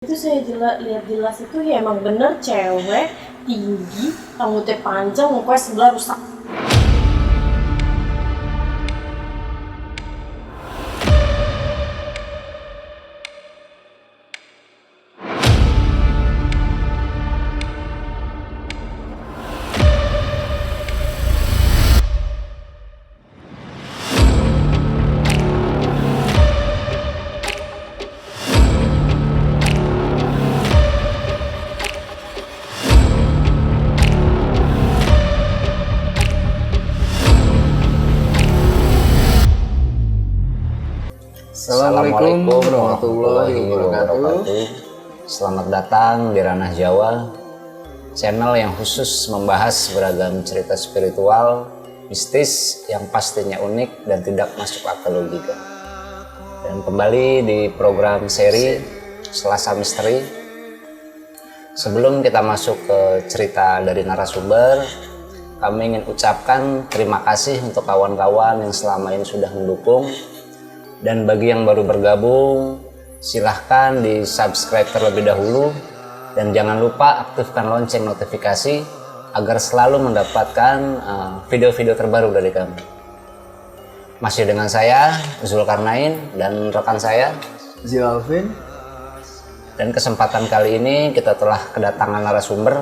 Itu saya lihat jelas itu ya emang bener cewek tinggi, rambutnya panjang, mukanya sebelah rusak. Assalamualaikum warahmatullahi wabarakatuh. Selamat datang di Ranah Jawa, channel yang khusus membahas beragam cerita spiritual, mistis yang pastinya unik dan tidak masuk akal logika. Dan kembali di program seri Selasa Misteri. Sebelum kita masuk ke cerita dari narasumber, kami ingin ucapkan terima kasih untuk kawan-kawan yang selama ini sudah mendukung. Dan bagi yang baru bergabung, silahkan di subscribe terlebih dahulu dan jangan lupa aktifkan lonceng notifikasi agar selalu mendapatkan video-video terbaru dari kami. Masih dengan saya Zulkarnain dan rekan saya Zio Alvin. Dan kesempatan kali ini kita telah kedatangan narasumber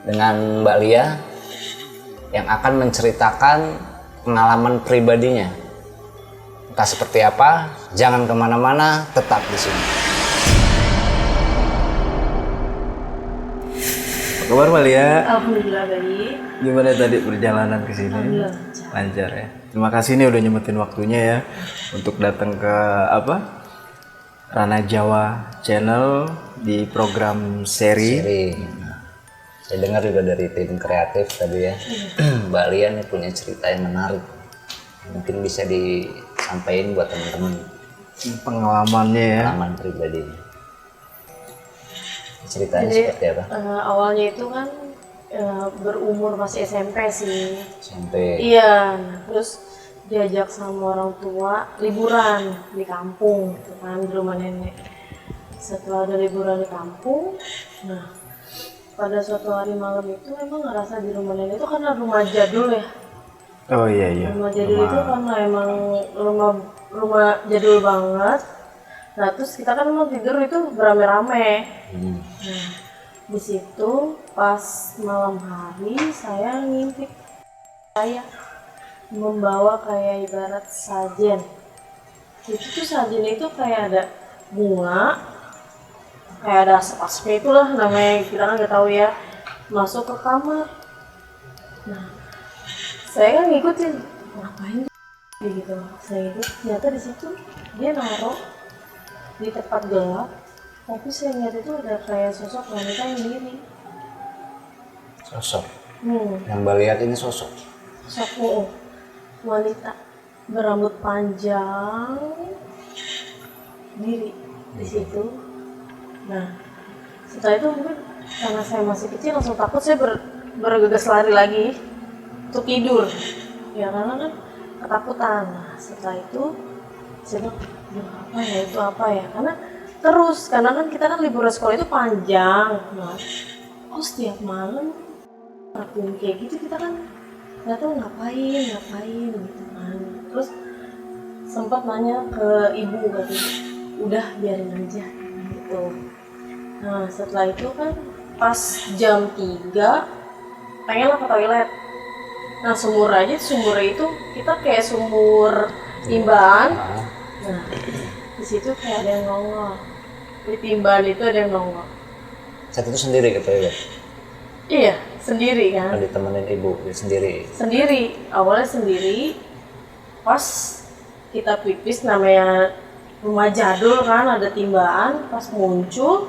dengan Mbak Lia yang akan menceritakan pengalaman pribadinya. Entah seperti apa, jangan kemana-mana, tetap di sini. Apa kabar Mbak Lia? Alhamdulillah baik. Gimana tadi perjalanan ke sini? Alhamdulillah Lancar ya. Terima kasih nih udah nyempetin waktunya ya untuk datang ke Ranah Jawa channel di program seri. Saya dengar juga dari tim kreatif tadi ya, Mbak Lia nih punya cerita yang menarik. Mungkin bisa disampaikan buat teman-teman Pengalamannya ya. pengalaman pribadinya. Ceritanya Jadi, seperti apa? awalnya itu kan berumur masih SMP sih. SMP. Iya, nah, terus diajak sama orang tua liburan di kampung, gitu kan, di rumah nenek. Setelah ada liburan di kampung, nah pada suatu hari malam itu emang ngerasa di rumah nenek itu karena rumah jadul ya. Oh iya. Rumah jadul itu karena emang rumah jadul banget. Nah terus kita kan emang tidur itu berame-rame. Nah di situ pas malam hari saya ngintip saya membawa kayak ibarat sajen. Itu tuh sajen itu kayak ada bunga, kayak ada asap-asapnya itulah namanya, kita kan nggak tahu ya, masuk ke kamar. Nah saya kan ngikutin, ngapain gitu, saya ikut, ternyata di situ dia naruh di tempat gelap, tapi saya lihat itu ada kayak sosok wanita yang diri. Sosok. Yang Mbak lihat ini sosok. Sosok wanita berambut panjang diri di situ. Nah setelah itu mungkin karena saya masih kecil langsung takut, saya bergegas lari lagi untuk tidur ya karena kan ketakutan. Nah setelah itu saya bilang, apa ya itu apa ya, karena kan kita kan liburan sekolah itu panjang. Nah setiap malam lakuin kayak gitu, kita kan nggak tahu ngapain gitu kan. Terus sempat nanya ke ibu, katanya udah biarin aja gitu. Nah setelah itu kan pas jam 3 pengen lah ke toilet. Nah sumur itu kita kayak sumur timbaan. Nah di situ kayak ada yang nongol, di timbaan itu ada yang nongol. Saat itu sendiri ke toilet? Iya sendiri kan. Atau ditemenin ibu sendiri? Sendiri, awalnya sendiri. Pas kita pipis, namanya rumah jadul kan ada timbaan, pas muncul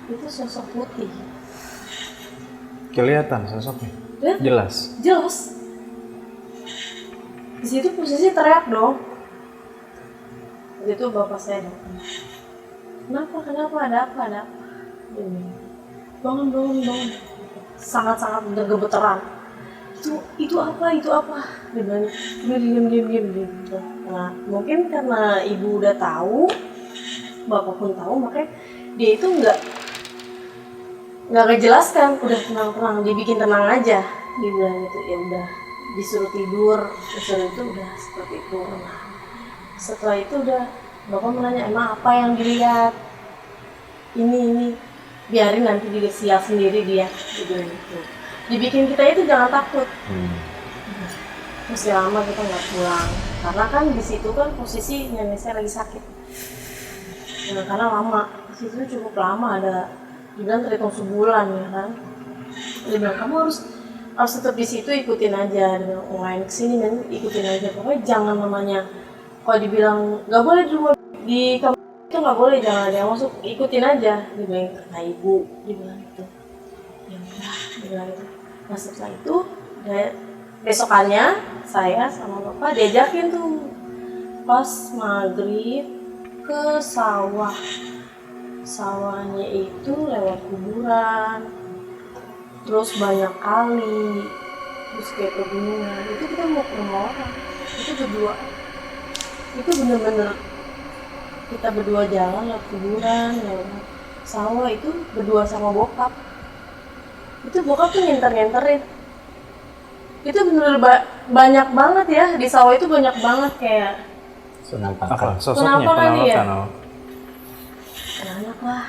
itu sosok putih. Kelihatan sosoknya. Ya? Jelas. Di situ posisi teriak dong. Di situ bapak saya datang. Kenapa, ada apa? Dia bilang, bangun. Sangat udah gemeteran. Itu apa? Dia bilang, diam. Nah, mungkin karena ibu udah tahu, bapak pun tahu, makanya dia itu nggak ngejelaskan, udah tenang, dibikin tenang aja, dibilang gitu. Ya udah, disuruh tidur, disuruh itu udah seperti itu. Nah, setelah itu udah bapak menanya, emang apa yang dilihat? Ini biarin nanti juga siap sendiri dia, dibilang gitu. Dibikin kita itu jangan takut. Masih lama kita nggak pulang, karena kan di situ kan posisi nenek saya lagi sakit. Nah, karena lama, di situ cukup lama, ada dibilang terhitung sebulan ya kan. Dia bilang kamu harus tetap di situ, ikutin aja. Dia bilang online kesini dan ikutin aja, pokoknya jangan namanya kalau dibilang nggak boleh di kamar itu nggak boleh, jangan ada yang masuk, ikutin aja. Dia bilang kata ibu, dia bilang gitu. Ya udah, dia bilang gitu. Nah setelah itu besokannya saya sama bapak diajakin tuh pas maghrib ke sawah. Sawahnya itu lewat kuburan, terus banyak kali, terus kayak pegunungan. Itu kita mau ke rumah orang, itu berdua. Itu bener-bener kita berdua jalan lewat kuburan, lewat sawah, itu berdua sama bokap. Itu bokap tuh nginter-nginterin. Itu bener banyak banget ya, di sawah itu banyak banget kayak Apa sosoknya? Penampakan anak lah,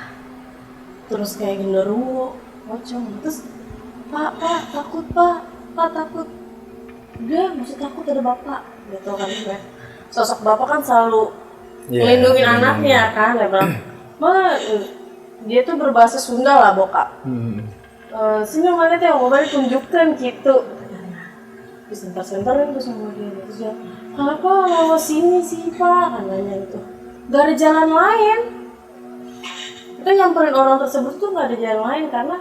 terus kayak genderuwo, pocong. Terus pak takut, pak takut. Udah, masih takut, ada bapak gitu kan. Sosok bapak kan selalu melindungi anaknya kan. Dia bilang, dia tuh berbahasa Sunda lah bokap. Sini mana teh mau tunjukkan gitu. Terus sebentar itu sama dia. Terus dia, kenapa nggak sini sih pak? Katanya itu, gak ada jalan lain. Kita nyamperin orang tersebut tuh nggak ada jalan lain, karena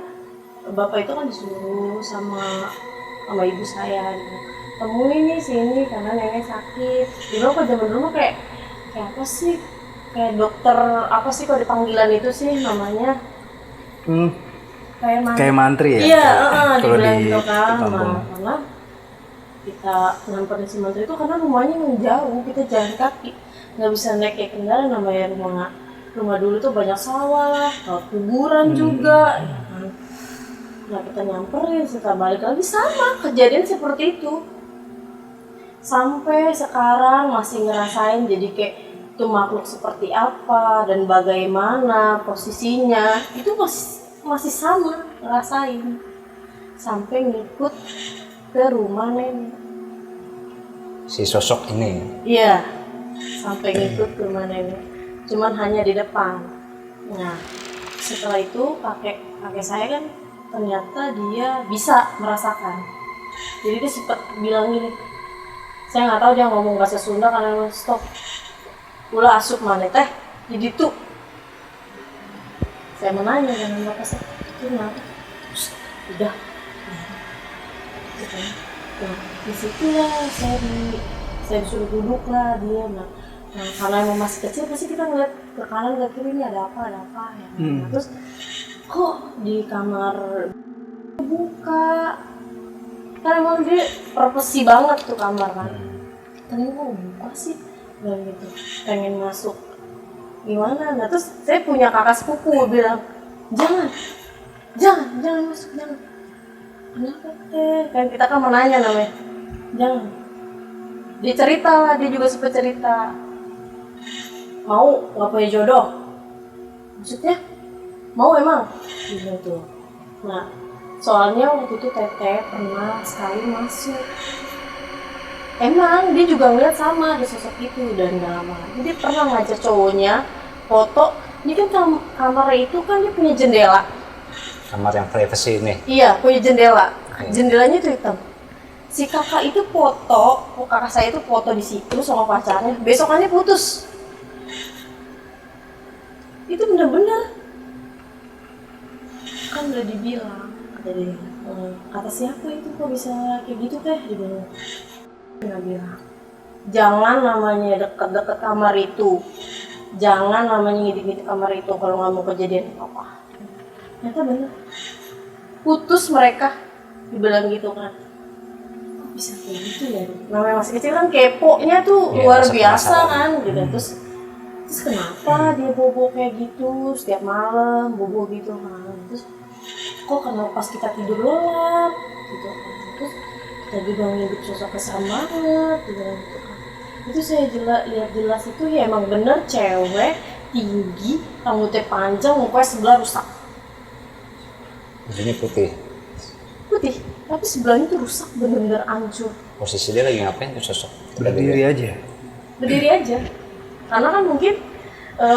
bapak itu kan disuruh sama ibu saya gitu. Temuin nih sini karena nenek sakit. Dulu kok zaman dulu kayak apa sih, kayak dokter apa sih kalau dipanggilan itu sih namanya kayak mantri ya? Iya, dibilang di gitu kan. kampung. Karena kita nyamperin si mantri itu karena rumahnya jauh, kita jalan kaki, nggak bisa naik kayak kendaraan. Namanya rumah dulu tuh banyak sawah, kuburan juga. Nah kita nyamperin, setelah balik lagi sama kejadian seperti itu. Sampai sekarang masih ngerasain jadi kayak itu makhluk seperti apa dan bagaimana posisinya, itu masih sama ngerasain. Sampai ngikut ke rumah nenek. Si sosok ini. Iya, sampai ngikut ke rumah nenek. Cuman hanya di depan. Nah, setelah itu kakek saya kan ternyata dia bisa merasakan. Jadi dia sempat bilang gini, saya nggak tahu dia ngomong bahasa Sunda karena stop. Ulah asup mana teh, jadi tuh. Saya menanya dengan bapak saya, itu kenapa? Udah. Nah, disitulah saya disuruh duduk lah dia. Nah, karena emang masih kecil pasti kita ngeliat ke kanan ke kiri, ini ada apa ya. Nah, terus kok di kamar buka, kan emang dia purpose banget tuh kamar kan. Tadi mau buka sih, dan gitu pengen masuk gimana. Nah terus saya punya kakak sepupu bilang jangan masuk, jangan. Kenapa teh? Kan kita kan menanya namanya, jangan. Dia cerita lah, dia juga sempat cerita. Mau nggak punya jodoh? Maksudnya mau emang? Gitu. Nah soalnya waktu itu Teteh pernah sekali masuk. Emang dia juga ngeliat sama ada sosok itu dan gak lama. Jadi dia pernah ngajak cowoknya foto. Ini kan kamar itu kan dia punya jendela. Kamar yang privacy ini. Iya punya jendela. Jendelanya itu hitam. Si kakak itu kakak saya itu foto di situ sama pacarnya. Besokannya putus. Itu bener-bener kan udah dibilang kata siapa itu kok bisa kayak gitu teh, dibilang nggak bilang jangan namanya deket-deket kamar itu, jangan namanya ngintip-ngintip kamar itu kalau nggak mau kejadian apa. Ternyata bener putus mereka, dibilang gitu kan. Kok bisa kayak gitu ya, namanya masih kecil kan keponya tuh luar biasa kan gitu. Terus terus kenapa dia bobo kayak gitu setiap malam bobo gitu kan, terus kok kenapa pas kita tidur lelap gitu kan, terus kita juga ngintip sosoknya serem banget gitu kan. Itu saya lihat jelas itu ya emang bener cewek tinggi, rambutnya panjang, mukanya sebelah rusak. Bajunya putih. Putih, tapi sebelahnya tuh rusak, bener-bener hancur. Posisi dia lagi ngapain tuh sosok? Berdiri aja. Berdiri aja. Karena kan mungkin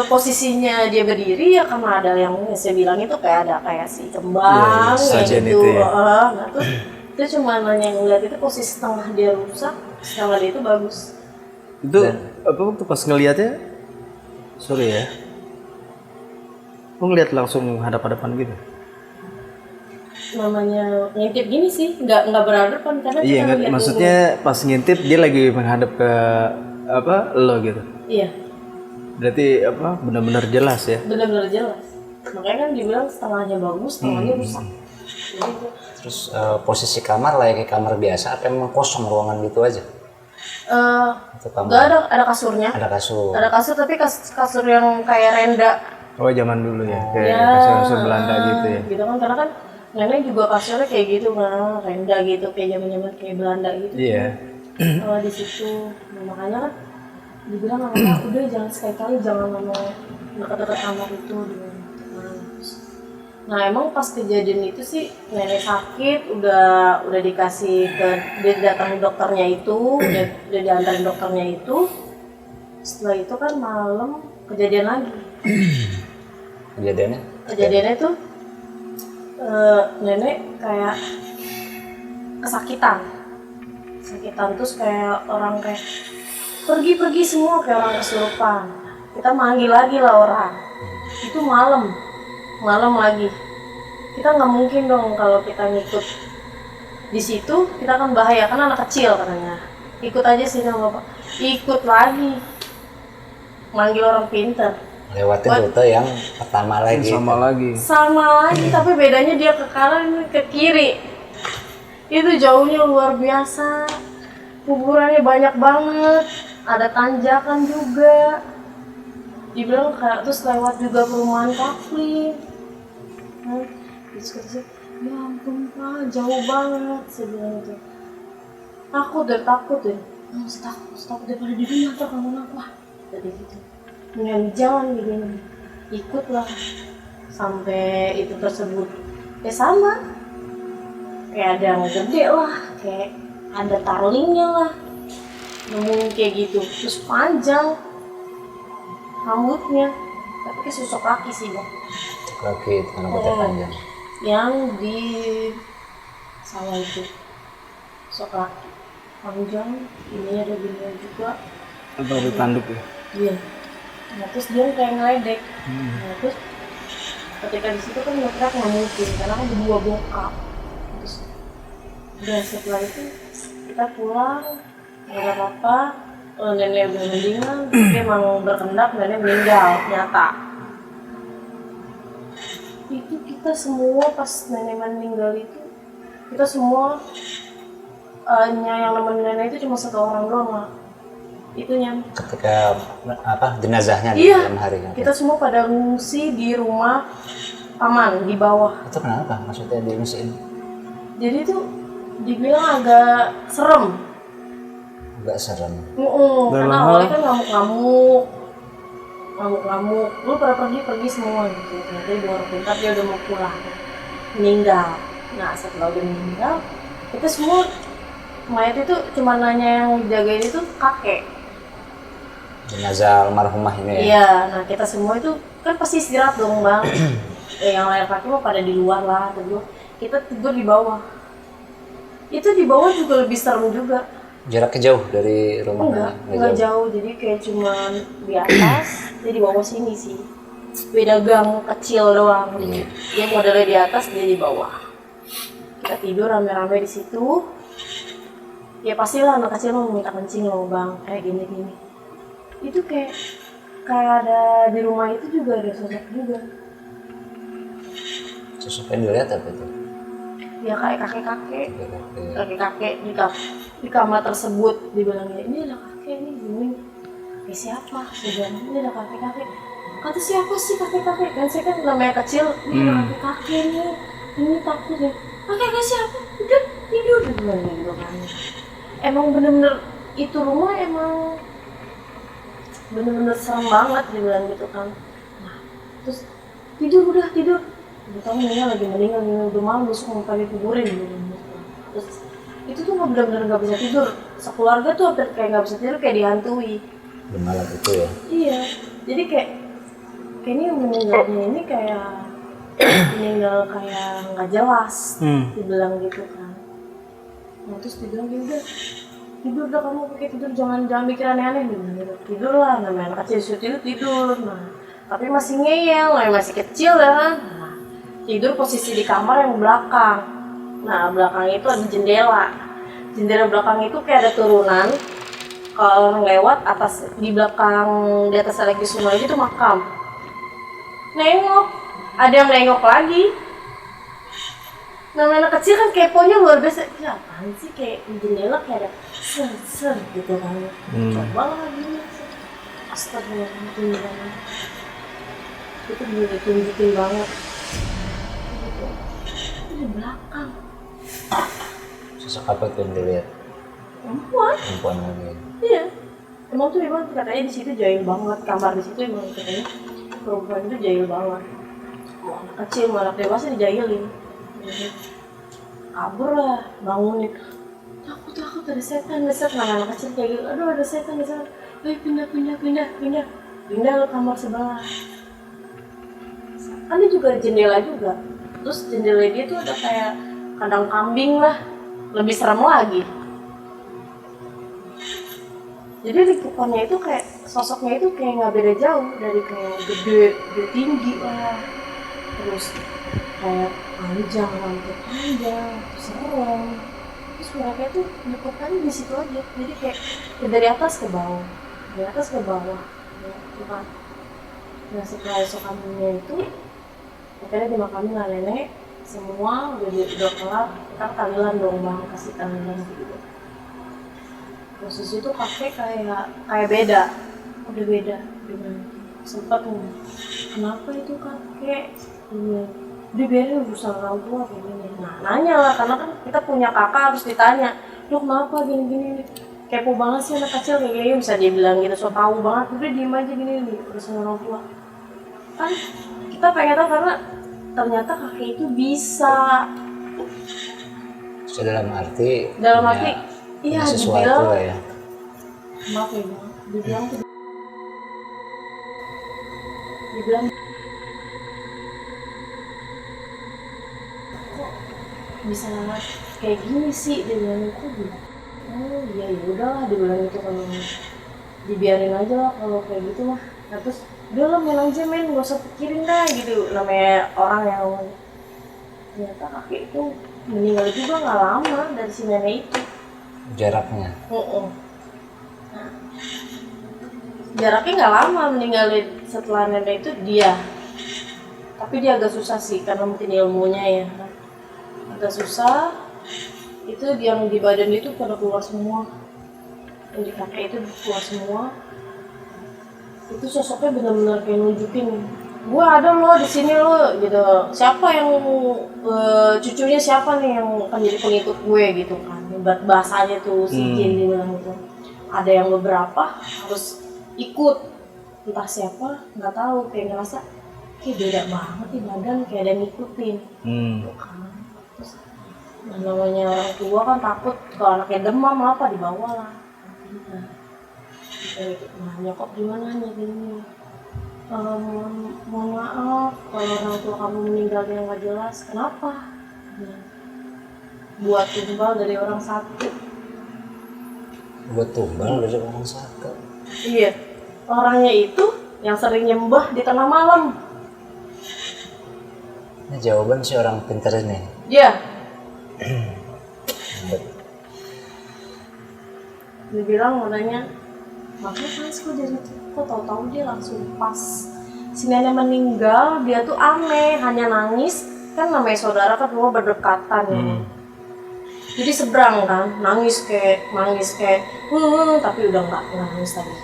posisinya dia berdiri ya karena ada yang saya bilang itu kayak si kembang sajian gitu. itu ya. Nah terus dia cuma nanya ngeliat itu posisi setengah dia rusak, setengah dia itu bagus. Itu apa waktu pas ngelihatnya? Sorry ya. Lu ngeliat langsung hadap-hadapan gitu? Namanya ngintip gini sih, nggak berhadapan karena Iya, kita ngeliat maksudnya pas ngintip dia lagi menghadap ke apa lo gitu. iya, Berarti apa benar-benar jelas ya? benar-benar jelas. Makanya kan dibilang setengahnya bagus, setengahnya rusak. Jadi itu Terus posisi kamar layaknya kamar biasa apa emang kosong ruangan gitu aja? Atau kamar? nggak ada kasurnya. Ada kasur. Ada kasur tapi kasur yang kayak renda. Oh zaman dulu ya, kayak Ya, kasur-kasur Belanda gitu ya. Gitu kan karena kan nenek juga kasurnya kayak gitu kan, renda gitu kayak zaman-zaman kayak Belanda gitu. Iya. Kalau di situ, nah, makanya kan dibilang sama anak, udah jangan sekali-kali jangan mau dekat-dekat kamar itu gitu. Nah emang pas kejadian itu sih nenek sakit udah dikasih ke dia datang dokternya itu udah diantarin dokternya itu. Setelah itu kan malam kejadian lagi. Kejadiannya tuh nenek kayak kesakitan terus kayak orang kayak pergi semua kayak orang kesurupan. Kita manggil lagi lah orang itu malam lagi. Kita nggak mungkin dong kalau kita ngikut di situ, kita kan bahaya kan anak kecil katanya. Ikut aja sih sama bapak, ikut lagi manggil orang pinter. Lewatin rute yang pertama lagi. Sama lagi. Tapi bedanya dia ke kanan ke kiri. Itu jauhnya luar biasa. Kuburannya banyak banget. Ada tanjakan juga. Dibilang kayak terus lewat juga perumahan Kaflin. Terus kata saya, ya ampun Pak, jauh banget. Saya bilang itu. Takut deh. Takut daripada di rumah tuh kamu apa? Jadi gitu. Dengan jalan begini, ikutlah sampai itu tersebut. Ya sama, kayak ada yang gede lah, kayak ada tarlingnya lah, ngomong kayak gitu. Terus panjang rambutnya, tapi kayak sosok laki sih bang. Kaki rambutnya panjang. Yang di sawah itu, sosok laki panjang, ini ada gini juga. Apa ada tanduk ya? Iya. Nah terus dia kayak ngeledek. Nah terus ketika di situ kan ngeteriak nggak mungkin karena kan berdua bokap. Terus udah setelah itu kita pulang nggak ada apa-apa. Nenek udah mendingan, dia emang berkendak nenek meninggal nyata. Itu kita semua pas nenek meninggal itu kita semua yang nemenin nenek itu cuma satu orang doang lah. Itunya Ketika apa jenazahnya di dalam hari kita semua pada ngungsi di rumah paman di bawah. itu kenapa maksudnya diungsiin? Jadi itu dibilang agak serem. Agak serem. Karena awalnya kan ngamuk-ngamuk, lu pada pergi semua gitu. Nanti 2 hari bentar dia udah mau pulang, meninggal. Nah setelah udah meninggal, kita semua mayat itu cuma nanya yang jagain itu kakek. Jenazah almarhumah ini ya? Iya, nah kita semua itu kan pasti istirahat dong bang. Yang lain kaki mau pada di luar lah, tidur. Kita tidur di bawah. Itu di bawah juga lebih serem juga. Jaraknya jauh dari rumah? Enggak jauh, jadi kayak cuma di atas, dia di bawah sini sih. Beda gang kecil doang. Dia modelnya di atas, dia di bawah. Kita tidur rame-rame di situ. Ya pastilah anak kecil mau minta kencing loh bang, kayak gini-gini. Itu kayak ada di rumah itu juga ada sosok juga. Sosok yang dilihat apa itu? Ya kayak kakek-kakek di kamar tersebut dibilangnya ini ada kakek nih gini. siapa? Saya bilang, ini ada kakek-kakek. Kata siapa sih kakek-kakek? Kan saya kan namanya kecil, ini ada kakek-kakek nih. Ini takut ya. Kakek siapa? Udah tidur gitu kan. Emang bener-bener itu rumah emang bener-bener serem banget dibilang gitu kan. Nah, terus tidur udah tidur. Udah tahu lagi meninggal udah malam besok mau kali kuburin gitu. Terus itu tuh bener-bener nggak bisa tidur. Sekeluarga tuh hampir kayak nggak bisa tidur, kayak dihantui. Di malam itu ya. Iya, jadi kayak ini meninggalnya ini kayak meninggal kayak nggak jelas, dibilang gitu kan. Nah terus dibilang dia udah tidur dah kamu, pakai tidur, jangan mikir aneh-aneh gitu. Tidur lah, namanya anak kecil tidur. Nah tapi masih ngeyel, masih kecil ya. Nah, tidur posisi di kamar yang belakang. Nah belakang itu ada jendela belakang itu kayak ada turunan. Kalau orang lewat atas di belakang di atas lagi semua itu makam. Nengok, ada yang nengok lagi. Namanya anak kecil kan keponya luar biasa. Ya apaan sih, kayak di jendela kayak ada ser gitu kan. Coba lagi. Astagfirullahaladzim. Itu bener ditunjukin banget. Itu di belakang. Sosok apa tuh yang dilihat? Perempuan lagi. Iya. Emang tuh emang katanya di situ jahil banget, kamar di situ emang katanya perempuan itu jahil banget. Mau anak kecil, mau anak dewasa dijahilin. Kabur lah, bangunin. Takut ada setan, anak kecil kayak gitu. Aduh ada setan. Ayo pindah ke kamar sebelah. Kan dia juga jendela juga. Terus jendela dia tuh ada kayak kandang kambing lah, lebih serem lagi. Jadi lingkupannya itu kayak sosoknya itu kayak nggak beda jauh dari kayak gede tinggi lah, terus kayak panjang, rambut panjang, serem. Terus mereka itu lingkupannya di situ aja, jadi kayak dari atas ke bawah, ya bukan. Nah setelah esok kambingnya itu, akhirnya dimakamin lah nenek, semua udah kelar, kita tahlilan dong bang, kasih tahlilan gitu. Posisi itu kakek kayak beda, udah beda dengan sempat kenapa itu kakek dibiarin urusan orang tua kayak gini. Nah nanya lah, karena kan kita punya kakak harus ditanya, lu kenapa gini kepo banget sih anak kecil kayak gini, bisa dia bilang gitu, so tau banget, udah diem aja gini urusan orang tua. Kan kita pengen tahu karena ternyata kakek itu bisa. So, dalam arti iya, sesuatu dibilang, lah ya. maaf ya bang, dibilang kok bisa kayak gini sih, dia bilang kok gitu. Oh iya ya udahlah, dibilang itu kalau dibiarin aja lah kalau kayak gitu mah. Nah terus udah lah main aja gak usah pikirin dah gitu, namanya orang yang ternyata kakek itu meninggal juga nggak lama dari si nenek itu. Jaraknya. Nah, jaraknya nggak lama meninggal setelah nenek itu dia. Tapi dia agak susah sih karena mungkin ilmunya ya. Agak susah. Itu yang di badan itu pada keluar semua. Yang di kakek itu keluar semua. Itu sosoknya benar-benar kayak nunjukin, gue ada loh di sini loh gitu. Siapa yang cucunya siapa nih yang akan jadi pengikut gue gitu kan. Bahasanya tuh si Jin dibilang gitu. Ada yang beberapa harus ikut, entah siapa nggak tahu, kayak ngerasa kayak beda banget di badan, kayak ada yang ngikutin. Terus namanya orang tua kan takut kalau anaknya demam apa dibawa lah. Nah nyokap gimana nih gini, mohon maaf kalau orang tua kamu meninggal yang nggak jelas, kenapa? Buat tumbal dari orang sakit. Buat tumbal dari orang sakit. Iya, orangnya itu yang sering nyembah di tengah malam. Ini jawaban si orang pintar ini. Iya. Dia bilang mau nanya, makanya pas kok jadi kok tahu-tahu dia langsung pas si nenek meninggal dia tuh aneh, hanya nangis kan, namanya saudara kan semua berdekatan ya. Jadi seberang kan, nangis kayak tapi udah nggak nangis tadi.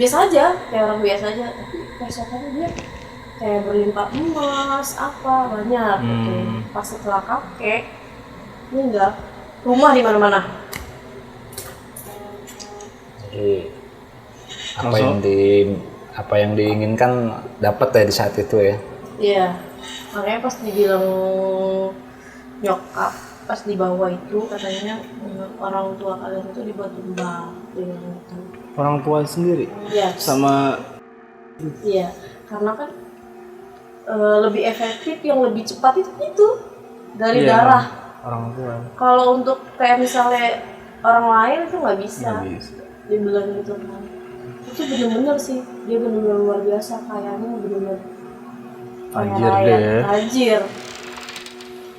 biasa aja, kayak orang biasa aja, tapi besokannya dia kayak berlimpah emas apa banyak gitu. Pas setelah kakek meninggal, rumah di mana-mana. Jadi apa yang diinginkan dapat ya di saat itu ya. Iya, makanya pas dibilang nyokap pas dibawa itu katanya orang tua kalian itu dibuat tumbal dengan itu. Orang tua sendiri Iya. sama Iya, karena kan lebih efektif yang lebih cepat itu dari darah. orang tua. Kalau untuk kayak misalnya orang lain itu nggak bisa. Nggak bisa. Dia bilang gitu kan. Itu bener-bener sih, dia bener-bener luar biasa kayaknya, bener-bener kaya Anjir raya, deh. tajir.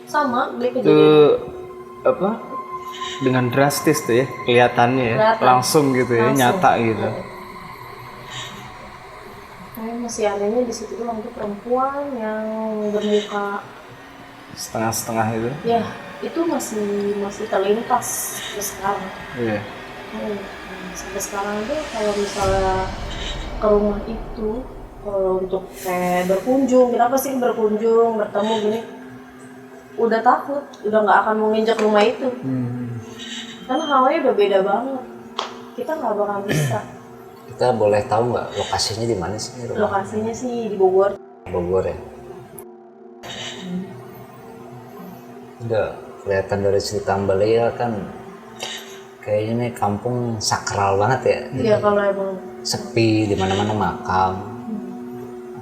Sama dia Itu kejadian apa? Dengan drastis tuh ya kelihatannya ya, Kelihatan. langsung gitu ya, Langsung. nyata gitu. Kayak masih anehnya di situ doang tuh perempuan yang bermuka, Setengah-setengah itu. ya itu masih terlintas sampai sekarang. Iya. Sampai sekarang tuh kalau misalnya ke rumah itu kalau untuk kayak berkunjung, kita pasti berkunjung, bertemu gini, udah takut, udah nggak akan mau nginjak rumah itu, karena hawanya udah beda banget. Kita nggak bakal bisa. Kita boleh tahu nggak lokasinya di mana sih rumah? Lokasinya sih di Bogor. Bogor ya. Udah kelihatan dari cerita Mbak Lia kan kayaknya nih kampung sakral banget ya. Iya kalau emang Sepi, di mana-mana makam.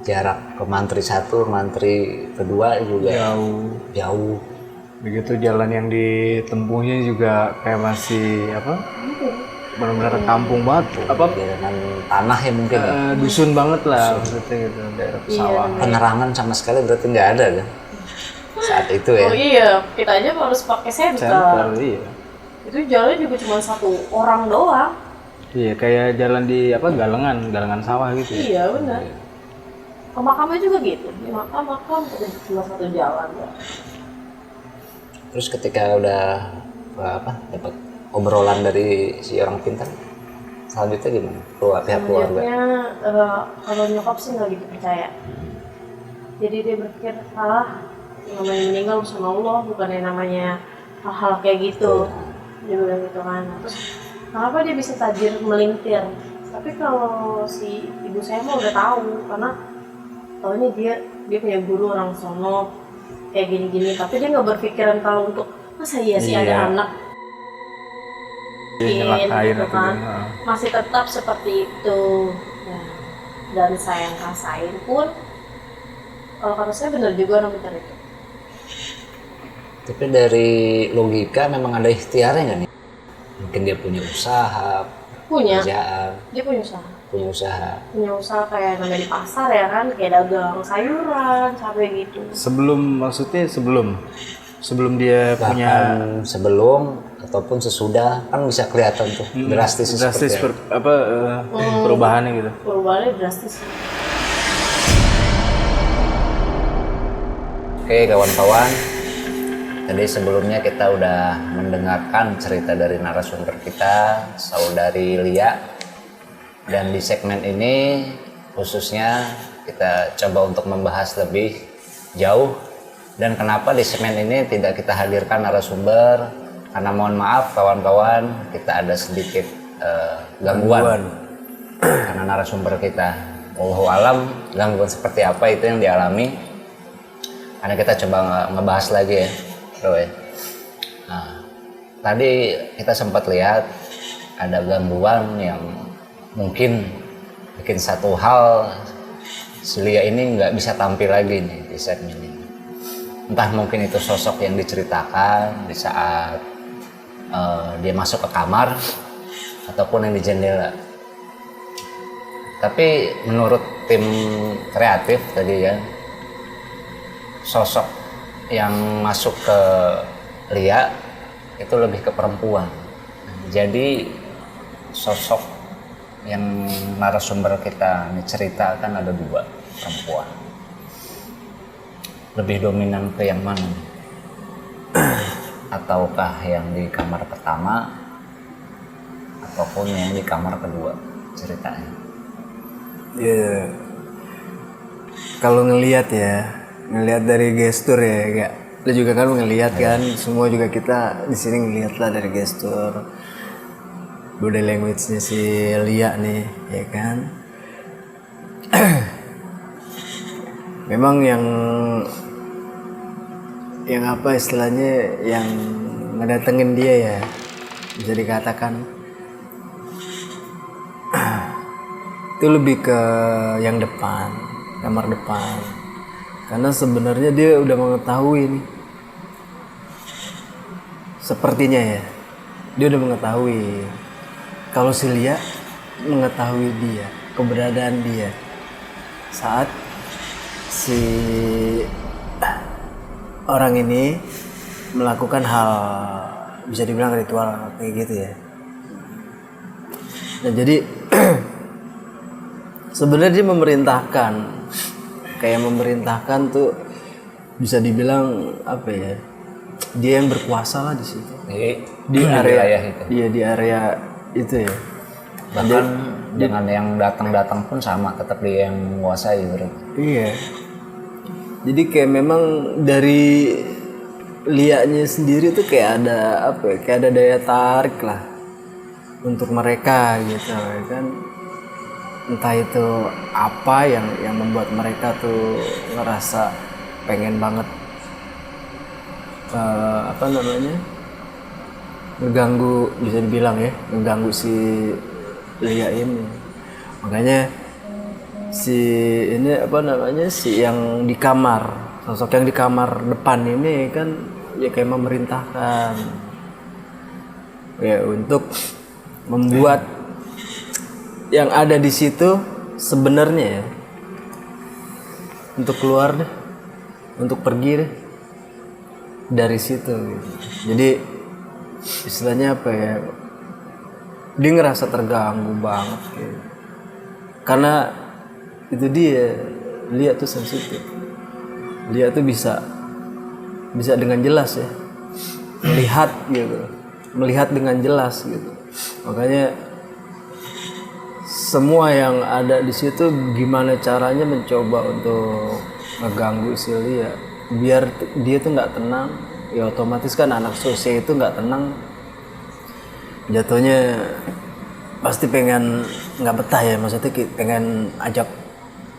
Jarak ke mantri satu, mantri kedua juga jauh. Begitu jalan yang ditempuhnya juga kayak masih apa? Benar-benar kampung banget. Apa? Jalanan tanah ya mungkin. Ya. Dusun banget lah maksudnya gitu, daerah sawah. Penerangan sama sekali berarti nggak ada kan? Saat itu ya. oh iya, kita aja harus pakai senter. Iya. Itu jalannya juga cuma satu orang doang. Iya, kayak jalan di apa? Galengan sawah gitu. Ya? Iya benar. Ke makamnya juga gitu. Di makam cuma satu jalan. Ya. Terus ketika udah dapat obrolan dari si orang pintar, selanjutnya gimana? Pihak keluarga. Selanjutnya kalau nyokap sih nggak gitu percaya. Jadi dia berpikir namanya meninggal sama Allah, bukan yang namanya hal-hal kayak gitu. Dia bilang gitu kan. Terus kenapa dia bisa tajir melintir? Tapi kalau si ibu saya mah udah tahu, karena tahunya dia punya guru orang sono kayak gini-gini. Tapi dia nggak berpikiran kalau untuk masa iya sih ada anak. Nyelakain Gitu atau kan. gimana. Masih tetap seperti itu. Nah, dan saya yang rasain pun kalau kata saya benar juga orang pintar itu. Tapi dari logika memang ada ikhtiarnya nggak nih? Mungkin dia punya usaha, Punya, kerjaan, dia punya usaha. Punya usaha kayak namanya di pasar ya kan, kayak dagang sayuran, cabai gitu. Sebelum dia punya bahkan sebelum ataupun sesudah kan bisa kelihatan tuh drastis seperti perubahannya gitu. Perubahannya drastis. Oke kawan-kawan, tadi sebelumnya kita udah mendengarkan cerita dari narasumber kita, Saudari Lia. Dan di segmen ini khususnya kita coba untuk membahas lebih jauh. Dan kenapa di segmen ini tidak kita hadirkan narasumber? Karena mohon maaf kawan-kawan, kita ada sedikit gangguan. Karena narasumber kita, wallahu alam, gangguan seperti apa itu yang dialami. Karena kita coba ngebahas lagi ya, bro ya. Nah, tadi kita sempat lihat ada gangguan yang mungkin bikin satu hal si Lia ini nggak bisa tampil lagi nih di segmen ini. Entah mungkin itu sosok yang diceritakan di saat dia masuk ke kamar ataupun yang di jendela. Tapi menurut tim kreatif tadi ya, sosok yang masuk ke Lia itu lebih ke perempuan. Jadi sosok yang narasumber kita ceritakan ada 2 perempuan. Lebih dominan ke yang mana? Ataukah yang di kamar pertama ataupun yang di kamar kedua ceritanya? Ya, kalau ngelihat dari gestur ya, kayak lu juga kan ngelihat kan, semua juga kita di sini ngelihat lah dari gestur, body language-nya si Lia nih, ya kan. Memang yang apa istilahnya, yang ngedatengin dia ya, bisa dikatakan itu lebih ke yang depan, kamar depan, karena sebenarnya dia udah mengetahui nih, sepertinya ya, dia udah mengetahui kalau si Lia mengetahui dia, keberadaan dia saat si orang ini melakukan hal bisa dibilang ritual kayak gitu ya. Nah jadi sebenarnya dia memerintahkan tuh, bisa dibilang apa ya, dia yang berkuasa lah di situ, di area itu. Iya, di area itu ya. Bahkan dengan yang datang pun sama, tetap dia yang menguasai bro. Iya, jadi kayak memang dari Lianya sendiri tuh kayak ada apa ya, kayak ada daya tarik lah untuk mereka gitu ya kan. Entah itu apa yang membuat mereka tuh ngerasa pengen banget ngeganggu, bisa dibilang ya, ngeganggu si Lia ini. Makanya si yang di kamar, sosok yang di kamar depan ini kan ya kayak memerintahkan ya untuk membuat yang ada di situ sebenarnya ya, untuk keluar deh, untuk pergi deh dari situ gitu. Jadi istilahnya apa ya, dia ngerasa terganggu banget gitu. Karena itu dia, Lia tuh sensitif, Lia tuh bisa dengan jelas ya melihat dengan jelas gitu. Makanya semua yang ada di situ gimana caranya mencoba untuk ngeganggu si Lia biar dia tuh nggak tenang. Ya otomatis kan anak sosial itu nggak tenang, jatuhnya pasti pengen nggak betah ya, maksudnya pengen ajak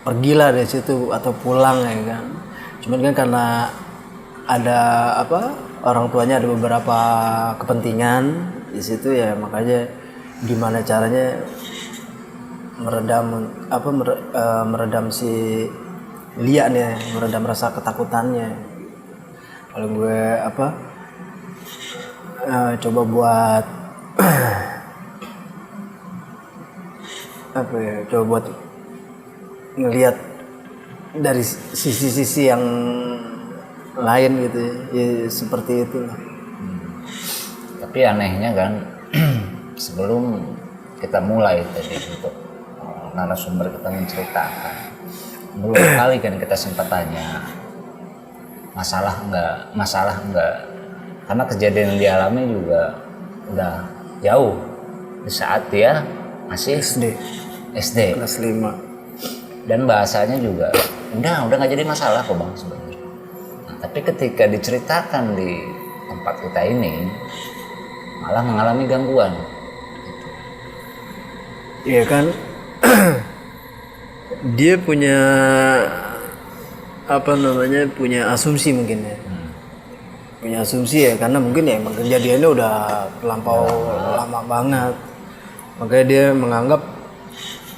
pergilah dari situ atau pulang ya kan. Cuman kan karena ada orang tuanya ada beberapa kepentingan di situ ya, makanya gimana caranya meredam si Lia nih, meredam rasa ketakutannya. Kalau gue coba buat coba buat ngelihat dari sisi-sisi yang lain gitu ya, seperti itu lah. Tapi anehnya kan sebelum kita mulai tadi untuk narasumber kita menceritakan, belum kali kan kita sempat tanya masalah enggak, karena kejadian yang dialami juga udah jauh di saat dia masih SD kelas 5, dan bahasanya juga udah nggak jadi masalah kok bang sebenarnya. Nah, tapi ketika diceritakan di tempat kita ini malah mengalami gangguan. Iya kan. Dia punya punya asumsi mungkin ya. Punya asumsi ya, karena mungkin ya emang kejadiannya udah terlampau lama banget. Makanya dia menganggap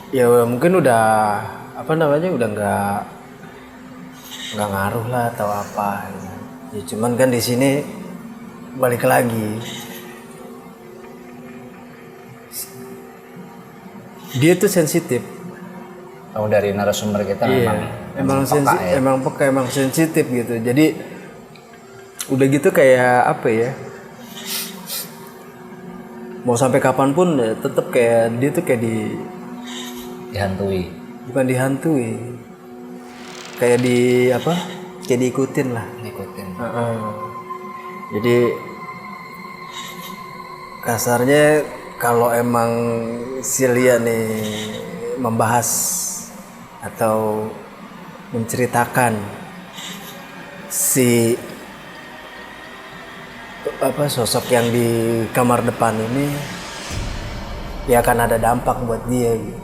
ya mungkin udah udah nggak ngaruh lah atau apa. Ya cuman kan di sini balik lagi, dia tuh sensitif. Tahu dari narasumber kita emang sensitif gitu. Jadi udah gitu kayak mau sampai kapanpun ya tetap kayak dia tuh kayak dihantui. Bukan dihantui, kayak kayak diikutin lah. Jadi kasarnya kalau emang si Lia nih membahas atau menceritakan si sosok yang di kamar depan ini, ya akan ada dampak buat dia gitu.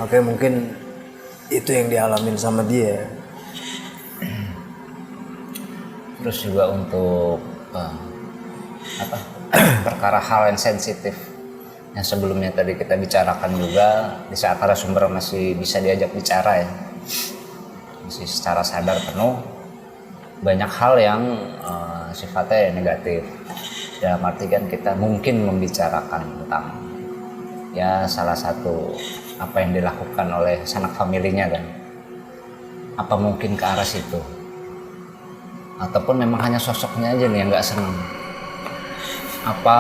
Oke, mungkin itu yang dialamin sama dia. Terus juga untuk perkara hal yang sensitif yang sebelumnya tadi kita bicarakan juga, di saat narasumber masih bisa diajak bicara ya, masih secara sadar penuh, banyak hal yang sifatnya negatif. Dalam arti kan kita mungkin membicarakan tentang ya salah satu apa yang dilakukan oleh sanak familinya kan, apa mungkin ke arah situ, ataupun memang hanya sosoknya aja nih yang nggak seneng, apa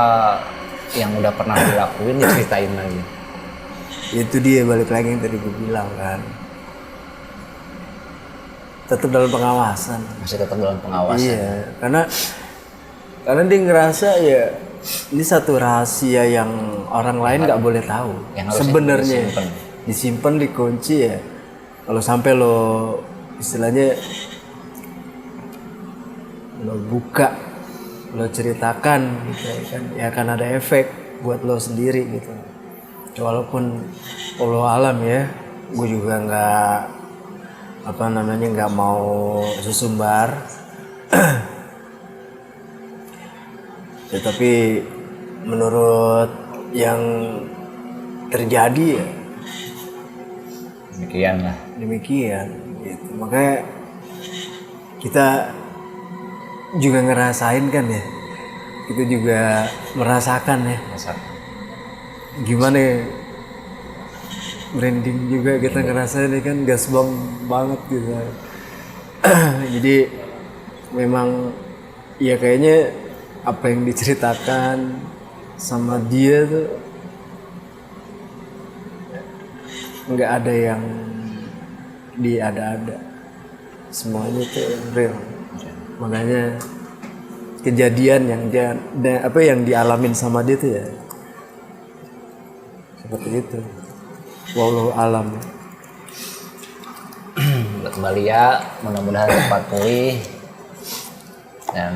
yang udah pernah dilakuin diceritain lagi. Itu dia, balik lagi yang tadi gue bilang kan, tetap dalam pengawasan. Masih tetap dalam pengawasan. Iya, karena dia ngerasa ya ini satu rahasia yang orang lain nggak boleh tahu. Sebenarnya disimpan, dikunci ya. Kalau sampai lo istilahnya lo buka, lo ceritakan gitu ya kan, ya akan ada efek buat lo sendiri gitu. Walaupun Allah alam ya, gue juga nggak mau sesumbar. Ya, tapi menurut yang terjadi ya demikian gitu. Makanya kita juga ngerasain kan ya, kita juga merasakan ya gimana ya, branding juga kita ngerasain ya kan, gasbang banget gitu. Jadi memang ya kayaknya apa yang diceritakan sama dia tuh nggak ada yang diada-ada, semuanya tuh real. Makanya kejadian yang dialamin sama dia tuh ya seperti itu. Wallahu alam. Kembali ya, mudah-mudahan cepat pulih. Dan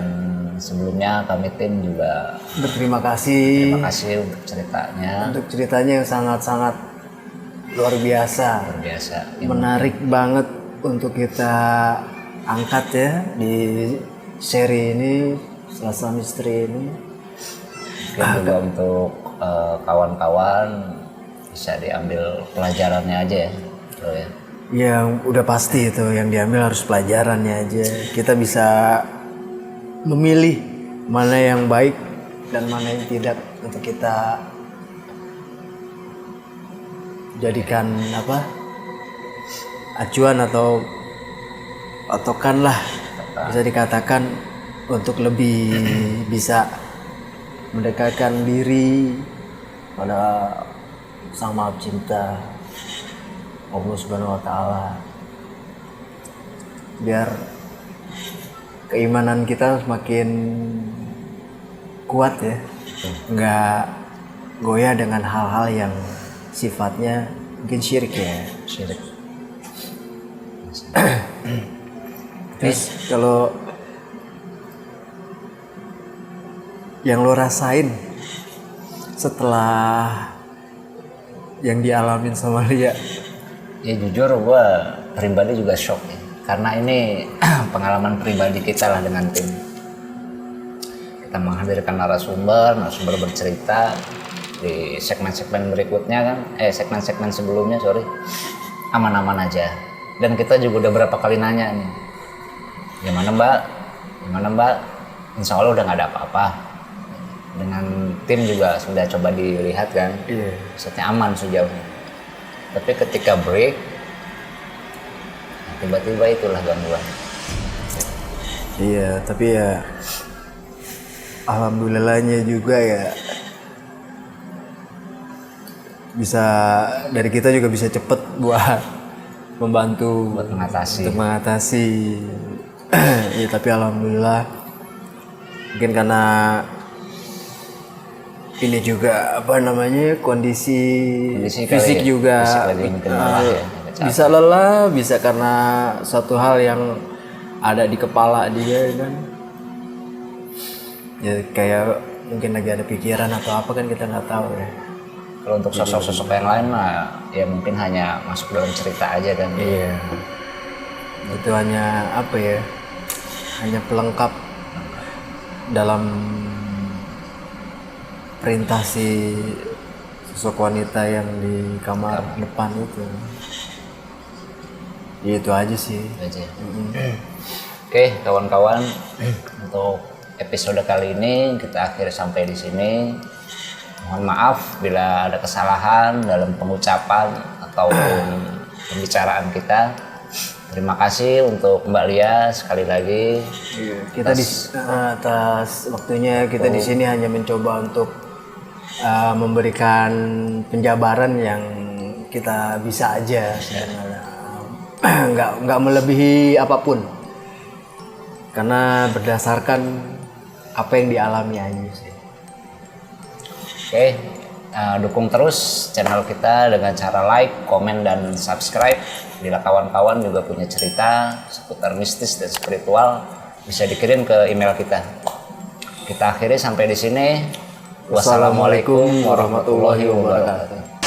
sebelumnya kami tim juga berterima kasih. Terima kasih untuk ceritanya. Untuk ceritanya yang sangat-sangat luar biasa. Menarik banget untuk kita angkat ya di seri ini, Selasa Misteri ini. Mungkin juga untuk kawan-kawan bisa diambil pelajarannya aja ya. Ya. Yang udah pasti itu yang diambil harus pelajarannya aja. Kita bisa memilih mana yang baik dan mana yang tidak untuk kita jadikan acuan atau patokan lah, bisa dikatakan, untuk lebih bisa mendekatkan diri pada Sang Maha Pencipta Allah Subhanahu wa Ta'ala, biar keimanan kita semakin kuat ya, nggak goyah dengan hal-hal yang sifatnya mungkin syirik ya. Terus kalau yang lo rasain setelah yang dialamin sama Lia? Ya jujur gue pribadi juga shock ya, karena ini pengalaman pribadi kita lah dengan tim. Kita menghadirkan narasumber bercerita di segmen-segmen berikutnya kan, segmen-segmen sebelumnya aman-aman aja. Dan kita juga udah berapa kali nanya nih, gimana mbak, insya Allah udah gak ada apa-apa. Dengan tim juga sudah coba dilihat kan, maksudnya aman sejauhnya. Tapi ketika break, tiba-tiba itulah gangguan. Iya, tapi ya alhamdulillahnya juga ya bisa, dari kita juga bisa cepet buat membantu, buat mengatasi. Untuk mengatasi. Ya tapi alhamdulillah, mungkin karena ini juga kondisi fisik juga Bisa lelah, bisa karena suatu hal yang ada di kepala dia kan. Ya kayak mungkin lagi ada pikiran atau apa kan kita nggak tahu ya. Kalau untuk sosok-sosok yang lain mah ya mungkin hanya masuk dalam cerita aja kan. Iya. Itu hanya apa ya? Hanya pelengkap dalam perintah si sosok wanita yang di kamar depan itu. Ya, itu aja sih. Itu aja. Oke, kawan-kawan, untuk episode kali ini kita akhiri sampai di sini. Mohon maaf bila ada kesalahan dalam pengucapan ataupun pembicaraan kita. Terima kasih untuk Mbak Lia sekali lagi. Kita atas waktunya kita di sini hanya mencoba untuk memberikan penjabaran yang kita bisa aja sebenarnya. nggak melebihi apapun karena berdasarkan apa yang dialami aja sih. Oke, dukung terus channel kita dengan cara like, komen, dan subscribe. Bila kawan-kawan juga punya cerita seputar mistis dan spiritual, bisa dikirim ke email kita. Kita akhiri sampai di sini. Wassalamualaikum warahmatullahi wabarakatuh.